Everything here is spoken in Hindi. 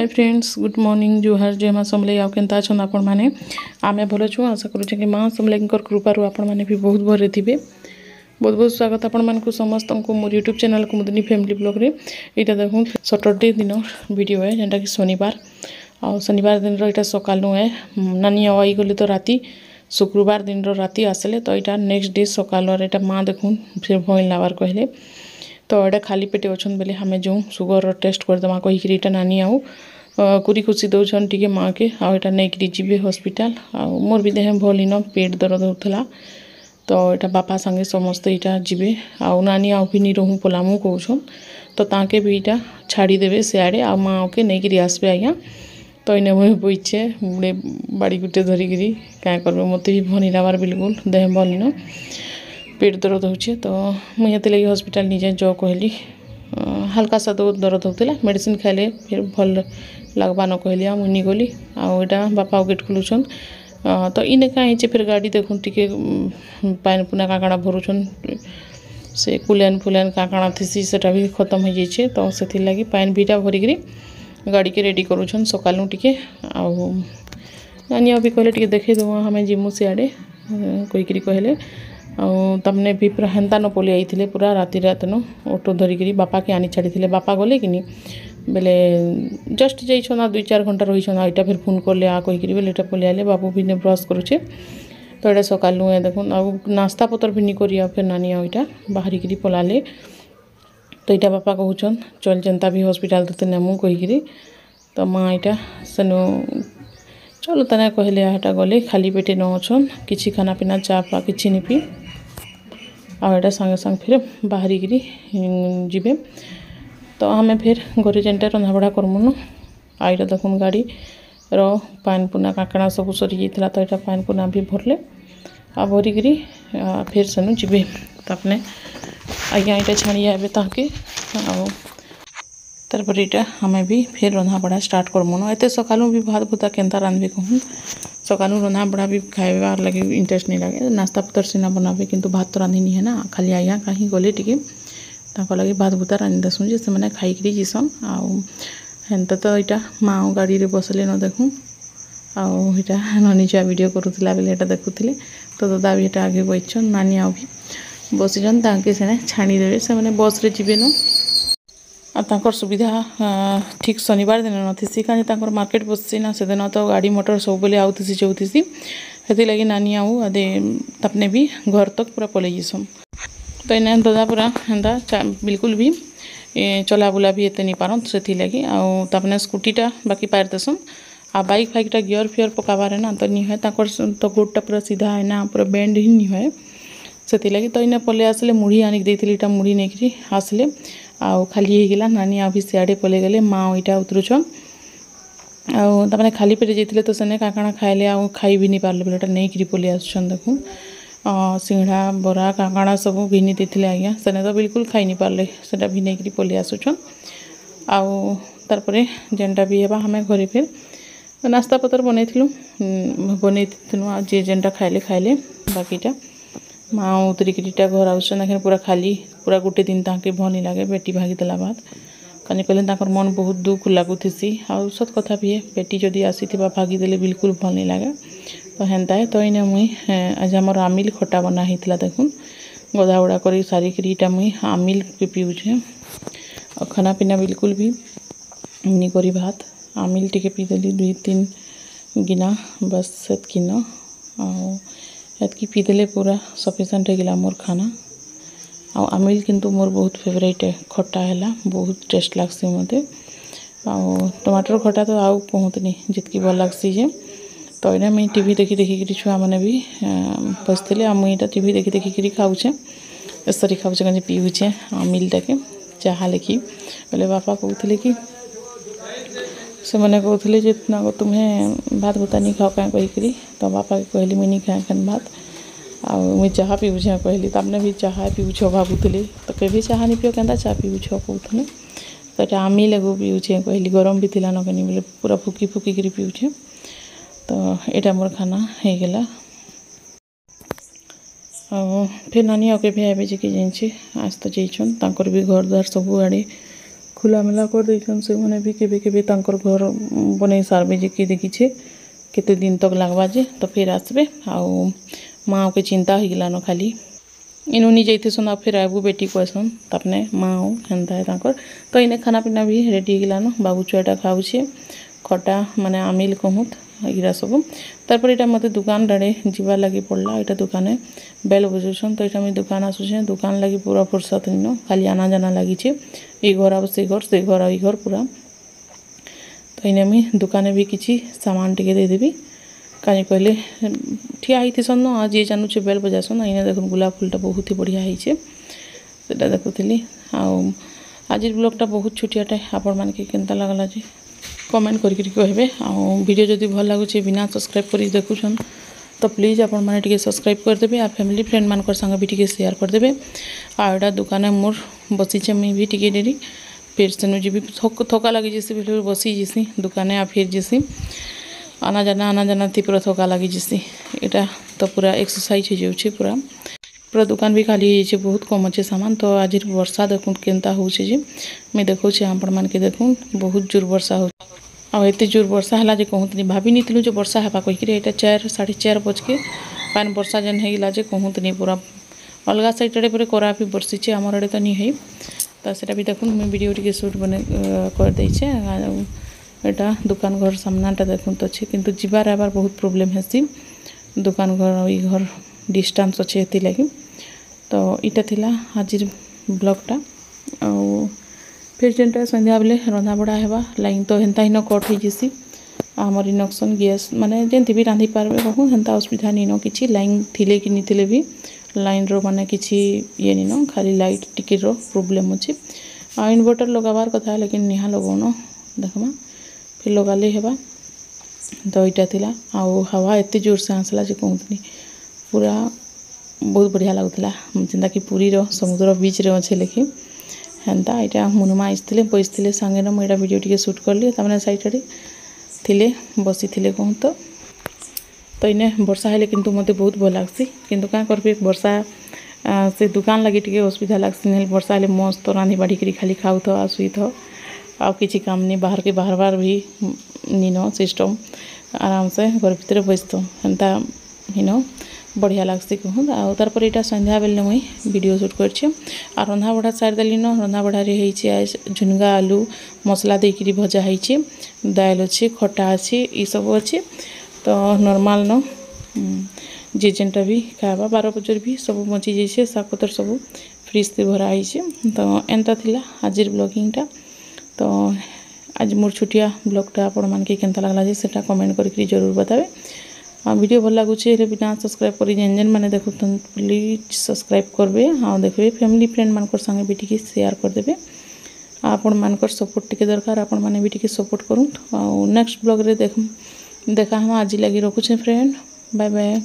हाय फ्रेंड्स गुड मॉर्निंग जुहार जय माँ समलेई आउ केनता छन आपण माने आमे भलो छु आशा करू कि माँ समलेई कृपारू आपण माने भी बहुत भरे थिबे। बहुत बहुत स्वागत आपण मानकु समस्त को मोर यूट्यूब चैनल कुमुदिनी फैमिली ब्लॉग रे। एटा देखु सैटरडे दिन वीडियो है जेंटा कि शनिवार आ शनिवार दिन रो एटा सकालु है नानी आई गली तो राती शुक्रवार दिन रो राती आसले तो एटा नेक्स्ट डे सकालु एटा माँ देखु फिर भइल लावार कहले तो एटा खाली पेटे अच्छन बेले हमें जो सुगर टेस्ट करदेमा कहीकि नानी आउ कुरी खुशी दौन टी माँ के आटा नहीं जी हॉस्पिटल आ मोर भी देह भल इन पेट दर्द होता तो यहाँ बापा संगे समस्ते यहाँ जी आउ नानी आउ भी निरहूँ पलामू कौन तो ताके भी यहाँ छाड़ीदे सियाड़े आ माँ के नहीं आसबे आज्ञा तो इन्हें मुझे बइचे मुड़े बाड़ी गुटे धरिकी क्या करबे मत भी भल लाबार बिल्कुल देह भल इन पेट दर्द होचे तो मुझे लगे हॉस्पिटल निजे जो कहली हल्का सा तो दर्द होता मेडिसिन खाइले फिर भल लगवा न कहली मुझे गली आटा बापा गेट खोलुछन तो इने कहीं फिर गाड़ी देखुन टिके पानी पुना काकाड़ा भरुछन से कुलेन फुलेन काकाड़ा थी सेटा भी खत्म हो जाइए तो से लगी पानी बीटा भरिकी गाड़ी के रेडी करुछन सकालू टिके आउ नानी भी कहले टिके देखे देव हमें जिमु सियाड़े कहीकि कहले तमने भी पूरा हेन्ता न पलि आई पूरा राति रात न ऑटो धरिकी बापा के आनी छाड़ी बापा गले कि बेले जस्ट जाइछन 2-4 घंटा रहीछन यहाँ फिर फोन करले आ कहीकि बेले पलि आले बाबू भी ने ब्रश करुचे तो ये सकालू देखुन आ नास्ता पतर भी नहीं करी फिर नानी यहाँ बाहरिकी पलाले तो यहाँ बापा कहन चल जनता भी हॉस्पिटल तो नेमु कहीकि तो माँ यहाँ सेनु चलो तना कहले यहाँ गले खाली पेटे न अच्छन किसी खाना पीना चा पा कि नहीं पी आटा संगे संग फिर बाहरिकी जीवे तो हमें फिर घरे जेनटा रंधाबढ़ा करमुन आईटा देखुन गाड़ी रो पानी पुना काकड़ा सब सरी जाता तो यहाँ पानी पुना भी भरले आ भरिकी फिर सेनु जीवे तपने आज्ञा यहाँ छाड़ी आए ताके तारपर यहाँ हमें भी फिर रंधाबढ़ा स्टार्ट करमुन एत सकालू भी भात भूता केन्ता रांधबे कहूँ सकालू रंधाबढ़ा भी खाइबार लगे इंटरेस्ट नहीं लगे नास्ता पतर सीना बनाबे किंतु भात तो रांधि नहीं है ना खाली आज्ञा कहीं गले टिके लगे भात भूता रांधि देसुँ जे से खाइकी जीसन आंता तो यहाँ माँ गाड़ी रे बसले न देखूँ आटा ननी छुआ वीडियो करूला बेले यहाँ देखुले तो दादा भी यहाँ आगे बैठन नानी आ भी बसीचन ताके से छाड़ीदे से बस रे जीवे न आर सुविधा ठीक शनिवार दिन नथी कहीं मार्केट बसी ना से दिन तो गाड़ी मोटर सब बेले आउथी जाऊथी से लगी नानी आउ अदे तपने भी घर तक पूरा पलि जीसन तो इन्हें दादा पूरा हेन्ता बिल्कुल भी चला बुला भी एते नहीं पारन से लगी आने स्कूटीटा बाकी पार देसन आ बाइक फाइकटा गियर फियर पकाबार ना तो नहीं है तो गोटा पूरा सीधा है ना पूरा बेंड ही नहीं है से लगी तो इन्हें पलि आसले मुढ़ी आनिक देती मुढ़ी नहीं आसले आउ खाली होगा नानी आ भी सियाड़े पलि गले माँ यहाँ उतरुछन आने खाली पेटे जाते तो से काकाणा खाइले आ खाई भी नहीं पारे बोले नहीं पलि आसुन देखूँ सिंघड़ा बरा काकाणा सब घिनी देते आज्ञा से तो बिल्कुल खाई नहीं पारे से भी नहीं पलि आसुन आर जेनटा भी है हमें घरे फिर नास्ता पतर बनई जी जेनटा खाइले खाइले बाकीटा माँ उतरिकीटा घर आसन पूरा खाली पूरा गोटे दिन ताके भल नहीं लगे बेटी भागीदेला बाद कहीं कहले मन बहुत दुख लगुथी आ सत कथा भी है बेटी जदि आसी भागीदेले बिल्कुल भल नहीं लगे तो हेन्ता है तो इन्हें मुई आज आमर आमिल खटा बना होता देखुन गधा उड़ा कर सारिकी मुई आमिल पीऊे और खाना पीना बिल्कुल भी नहीं करी भात आमिल टिके पीदेली 2-3 गिना बस सेतकी न एतकी पीदेले पूरा सफिसीएंट हो गला मोर खाना आमिल किंतु मोर बहुत फेवरेट है खट्टा है बहुत टेस्ट लगसी मते टमाटर खट्टा तो आउ कहतनी जितकी भल लगसी जे तो इन्हें मुझे टीवी देखी देखिकी छुआ मैंने भी बसते मुझे टीवी देखी देखिकी खाऊे सरी खाऊे कहीं पीऊे आमिलटा के चाह लेखी बोले बापा कहते कि से मैंने कहते जे तुम्हें भात भूता नहीं खाओ क्या कहीकि तो बापा के कहली मुझे नहीं खाए खान भात आ मुझे चाह पीऊे कहली तमने भी चाह पीऊछ भावुली तो कभी चाह नहीं पियो क्या चाह पीऊछ कहते तो यहाँ आमिल एगो पीऊे कहली गरम भी थी न कहीं बोले पूरा फुकी फुकिकी पीऊे तो यहाँ मोर खाना हो गला फिर नानी आगे भी आए जे कि जाइए आज तो जाइछन तांकर भी घर द्वार सब आड़े ଖୋଲାମେଲା କରିଦେଇଛନ୍ ସେମାନେ ବି କେବେ କେବେ तांकर घर बनै सारबे जे के देखिछे केते दिन तक लागबा जे तो फिर आसबे आउ माँ के चिंता हो गलान खाली इनु नहीं जाइथेसन आ फिर आबू बेटी कहसन तपने माँ हेन्ता है तांकर तो इने खाना पीना भी रेडी गलान बाबू छुआटा खाऊछे खटा माने आमिल कहूत इरा सब तारपर एटा मते दुकान डाड़े जीवा लगी पड़ला एटा दुकाने बेल बजौछन तो एटा मैं दुकान आसुछे दुकान लगी पूरा फुर्सत न खाली आना जाना लगी छे ई घर आ से घर आ ई घर पूरा तो इने मैं दुकाने भी किछि सामान टिके दे देबी काहे कहले ठिया हिथिसन न आज ये जानू छे बेल बजासन इने देखन गुलाब फूलटा बहुत ही बढ़िया हिचे सेटा देखुथिली आ आज ब्लॉगटा बहुत छोटियाटा आपण मान के केनता लागला जे कमेंट करके कहबे आ वीडियो जदि भल लागुचे बिना सब्सक्राइब करी देखुछन तो प्लीज आपण माने टिके सब्सक्राइब कर देबे आ फैमिली फ्रेंड मान कर संग भी टिके शेयर कर देबे आ एटा दुकाने मोर बसीचे मैं भी टिके डेरी फिर सेनु जी भी थका लगी जैसे फिर बसी जैसी दुकाने आ फिर जैसी आना जाना थी पूरा थका लगी जैसी एटा तो पूरा एक्सरसाइज हो जाउछे पूरा दुकान भी खाली हो बहुत कम अच्छे सामान तो आज वर्षा देखूँ केनता होउछे जे मैं देखौछे आपण मान के देखूँ बहुत जोर वर्षा हो आ एते जोर वर्षा हला जे कहूतनी भाभी नितलु जे वर्षा हेबा कहि के एटा 4 4:30 बज के पान वर्षा जन हेला जे कहूतनी पूरा अलगा साइड रे पूरा कोरा भी बरसी छे हमर रे त नहीं है तो सेटा भी देखूँ मैं वीडियो टिके शूट बने कर दै छे एटा दुकान घर सामनाटा देखूँ तो अच्छे किंतु जीवार आबार बहुत प्रोब्लेम हेसी दुकान घर ई घर डिस्टेंस अच्छे हेती लगी तो इटा थिला आज ब्लॉगटा आ फिर जेनटा संध्या बेले रंधा बड़ा हेबा लाइन तो हेन्ता ही न कट हो जैसी आमर इंडक्शन गैस माने जेनती भी रांधि पारबे कहूँ हेन्ता असुविधा नहीं न किछि लाइन थिले कि नहीं थिले भी लाइन रो माने किछि ये नहीं न खाली लाइट टिके रो प्रॉब्लम अछि आ इन्वर्टर लगाबार कथा लेकिन निहा लगौन देखमा फिर लगाले हेबा तो इटा थिला आ हवा एते जोर से आसला जे कहूतनी पूरा बहुत बढ़िया लगुला जेनता कि पुरी रो समुद्र बीच रे अच्छे लेकिन हेन्ता यहाँ मुनुमा आसते बसते सांगे न मुझे वीडियो टी शूट कली तमें सैड थिले बसी थिले कहूँ तो इने वर्षा हेले किंतु मते बहुत भल लगसी किंतु क्या करबे वर्षा से दुकान लगी टी असुविधा लगसी नहीं वर्षा हेले मस्त रांधि बाढ़ी करी खाली खाऊ था आसुई था आ किसी काम नहीं बाहर के बाहर भी नीन सिस्टम आराम से घर भितर बस तो हेन्ता हिन बढ़िया लगसी कहूँ तारपर यहाँ संध्या बेले मुई वीडियो शूट कर रंधा बढ़ा सारी देली न रंधा बढ़ारे आज झुनगा आलू मसला देकरी भजा है दाल अच्छे खटा अच्छे ये सब अच्छे तो नॉर्मल न जे जेनटा भी खावा 12 बजे भी सब बची जाइए शाग पतर सब फ्रिज से भराई तो एंता थिला आज ब्लॉगिंगटा तो आज मोर छुटिया ब्लॉगटा आपण मान के केनता लागला जे सेटा कमेंट करके जरूर बतावे वीडियो भल लगुचे बिना सब्सक्राइब कर जेन जेन मैंने देखुन प्लीज सब्सक्राइब करबे हाँ देखबे फैमिली फ्रेंड मानकर संगे भी टिके शेयर कर देबे आपण मानकर सपोर्ट टिके दरकार आपण माने भी टिके सपोर्ट करूँ नेक्स्ट ब्लॉग रे देखा हम आज लगी रखुचे फ्रेंड बाय बाय।